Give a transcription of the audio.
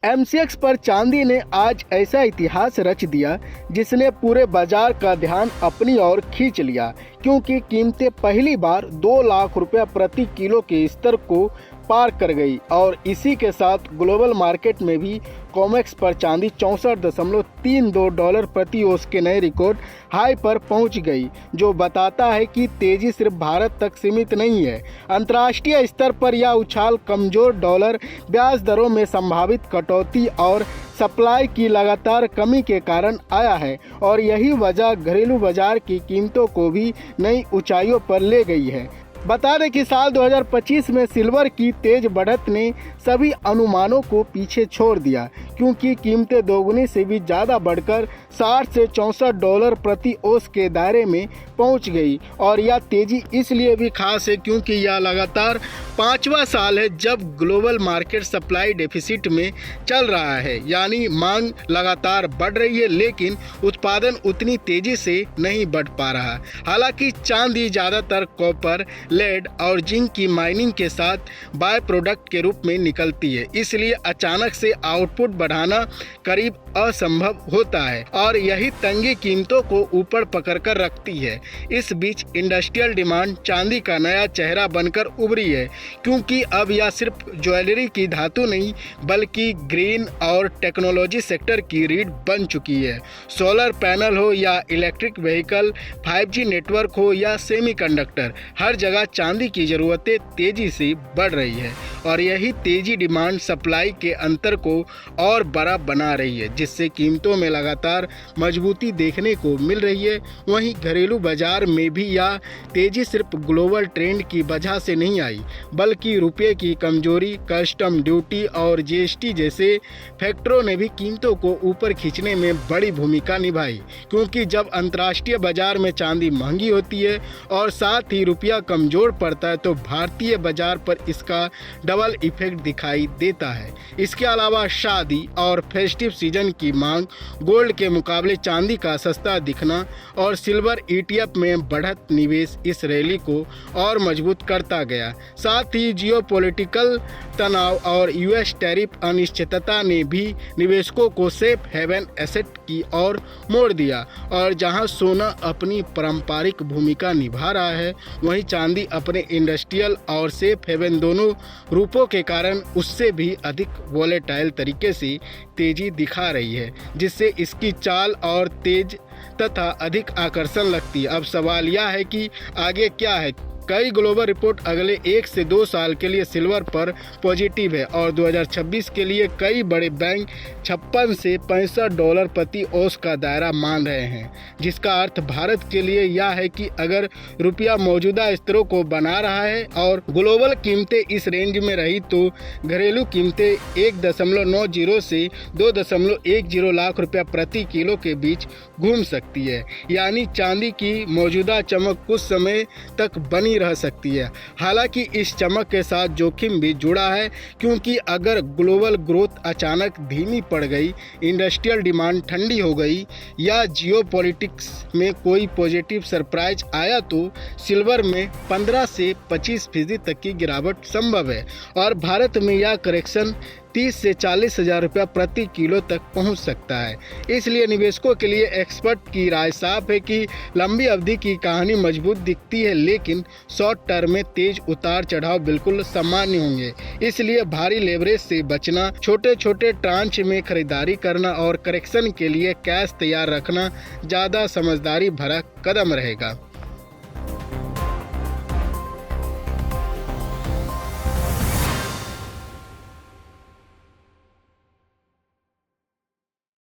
MCX पर चांदी ने आज ऐसा इतिहास रच दिया जिसने पूरे बाजार का ध्यान अपनी ओर खींच लिया, क्योंकि कीमतें पहली बार 2 लाख रुपया प्रति किलो के स्तर को पार कर गई और इसी के साथ ग्लोबल मार्केट में भी कॉमेक्स पर चांदी 64.32 डॉलर प्रति औंस के नए रिकॉर्ड हाई पर पहुंच गई, जो बताता है कि तेजी सिर्फ भारत तक सीमित नहीं है। अंतर्राष्ट्रीय स्तर पर यह उछाल कमजोर डॉलर, ब्याज दरों में संभावित कटौती और सप्लाई की लगातार कमी के कारण आया है और यही वजह घरेलू बाजार की कीमतों को भी नई ऊंचाइयों पर ले गई है। बता दें कि साल 2025 में सिल्वर की तेज बढ़त ने सभी अनुमानों को पीछे छोड़ दिया, क्योंकि कीमतें दोगुनी से भी ज़्यादा बढ़कर 60 से 64 डॉलर प्रति औंस के दायरे में पहुंच गई। और यह तेज़ी इसलिए भी खास है क्योंकि यह लगातार 5वां साल है जब ग्लोबल मार्केट सप्लाई डेफिसिट में चल रहा है, यानी मांग लगातार बढ़ रही है लेकिन उत्पादन उतनी तेज़ी से नहीं बढ़ पा रहा। हालांकि चांदी ज़्यादातर कॉपर, लेड और जिंक की माइनिंग के साथ बाय प्रोडक्ट के रूप में निकलती है, इसलिए अचानक से आउटपुट बढ़ाना करीब असंभव होता है और यही तंगी कीमतों को ऊपर पकड़कर रखती है। इस बीच इंडस्ट्रियल डिमांड चांदी का नया चेहरा बनकर उभरी है, क्योंकि अब यह सिर्फ ज्वेलरी की धातु नहीं बल्कि ग्रीन और टेक्नोलॉजी सेक्टर की रीढ़ बन चुकी है। सोलर पैनल हो या इलेक्ट्रिक व्हीकल, 5G नेटवर्क हो या सेमीकंडक्टर, हर जगह चांदी की ज़रूरतें तेज़ी से बढ़ रही है और यही तेज़ी डिमांड सप्लाई के अंतर को और बड़ा बना रही है, जिससे कीमतों में लगातार मजबूती देखने को मिल रही है। वहीं घरेलू बाजार में भी यह तेज़ी सिर्फ ग्लोबल ट्रेंड की वजह से नहीं आई, बल्कि रुपये की कमजोरी, कस्टम ड्यूटी और जीएसटी जैसे फैक्टरों ने भी कीमतों को ऊपर खींचने में बड़ी भूमिका निभाई। क्योंकि जब अंतर्राष्ट्रीय बाजार में चांदी महंगी होती है और साथ ही रुपया कमजोर पड़ता है तो भारतीय बाजार पर इसका डबल इफेक्ट दिखाई देता है। इसके अलावा शादी और फेस्टिव सीजन की मांग, गोल्ड के मुकाबले चांदी का सस्ता दिखना और सिल्वर ETF में बढ़त निवेश इस रैली को और मजबूत करता गया। साथ ही जियोपॉलिटिकल तनाव और US टैरिफ अनिश्चितता ने भी निवेशकों को सेफ हेवन एसेट की ओर मोड़ दिया और जहां सोना अपनी पारंपरिक भूमिका निभा रहा है, वहीं चांदी अपने इंडस्ट्रियल और सेफ हेवन दोनों रूपों के कारण उससे भी अधिक वोलेटाइल तरीके से तेजी दिखा रही है, जिससे इसकी चाल और तेज तथा अधिक आकर्षण लगती है। अब सवाल यह है कि आगे क्या है। कई ग्लोबल रिपोर्ट अगले 1 से 2 साल के लिए सिल्वर पर पॉजिटिव है और 2026 के लिए कई बड़े बैंक 56 से 65 डॉलर प्रति औंस का दायरा मान रहे हैं, जिसका अर्थ भारत के लिए यह है कि अगर रुपया मौजूदा स्तरों को बना रहा है और ग्लोबल कीमतें इस रेंज में रही तो घरेलू कीमतें 1.90 से 2.10 लाख रुपया प्रति किलो के बीच घूम सकती है, यानी चांदी की मौजूदा चमक कुछ समय तक बनी रह सकती है। हालांकि इस चमक के साथ जोखिम भी जुड़ा है, क्योंकि अगर ग्लोबल ग्रोथ अचानक धीमी पड़ गई, इंडस्ट्रियल डिमांड ठंडी हो गई या जियोपॉलिटिक्स में कोई पॉजिटिव सरप्राइज आया तो सिल्वर में 15 से 25% तक की गिरावट संभव है और भारत में यह करेक्शन 30 से 40 हज़ार रुपया प्रति किलो तक पहुंच सकता है। इसलिए निवेशकों के लिए एक्सपर्ट की राय साफ है कि लंबी अवधि की कहानी मजबूत दिखती है, लेकिन शॉर्ट टर्म में तेज उतार चढ़ाव बिल्कुल सामान्य होंगे। इसलिए भारी लेवरेज से बचना, छोटे छोटे ट्रांच में खरीदारी करना और करेक्शन के लिए कैश तैयार रखना ज़्यादा समझदारी भरा कदम रहेगा।